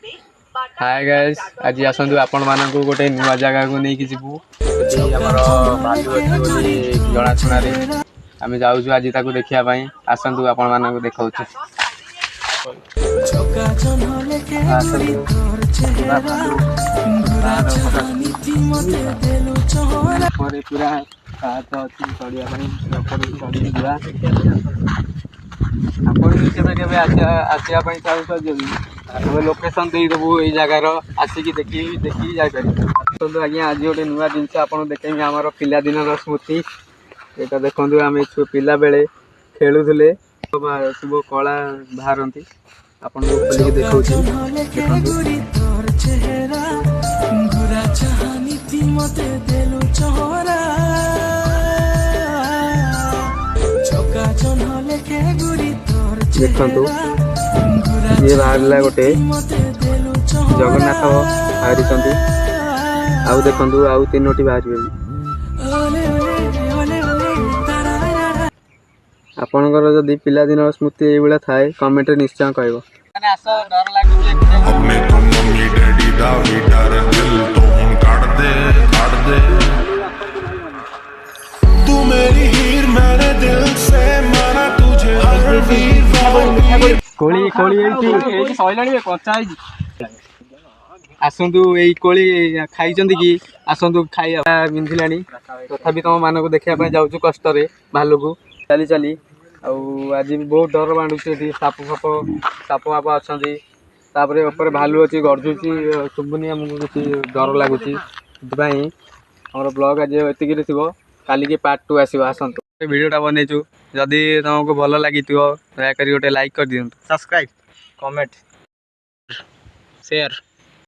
Hi guys, आज आसतु आपण मानक गोटे नुआ जगह को नहीं जीवु आमर भालू अच्छी बोली जनाशुना आम जाऊँ आज ताक देखा आसतु आपण मानक देखा पूरा चढ़ा आसवाई चाहूँ लोकेशन देदेबू ये जगार आसिक देखी देखी जापर आज्ञा आज गोटे नुआ जिनस आप देखेंगे आमर पिलादिन स्मृति यहाँ देखो आम पिला बेले खेलुले सब कला बाहर आपन को खोल के देखो ये बाहर गोटे जगन्नाथ बाहरी आउ देखु आउ तीनोटी बाहर आपणकर जदि पिलादिन स्मृति ये थाए कमेंट निश्चय कह कोली कोली सैलाणी कचा आसतु यही कोली खाई कि आसतु खाइबा बिंधिला तथापि तुम मानक देखा जाऊँ कष्ट भालू को चली चली आज भी बहुत डर बांधुची साप फाप साप फाप अच्छा ऊपर भालू अच्छी गर्जुची शुभुनि आमको किसी डर लगुच आम ब्लॉग आज ये थी काली की पार्ट 2 आसो आसतु वीडियोटा बनईचु जदि तुमको भल लगी दयाकोरी गोटे लाइक कर दिखाँ सब्सक्राइब कमेंट शेयर।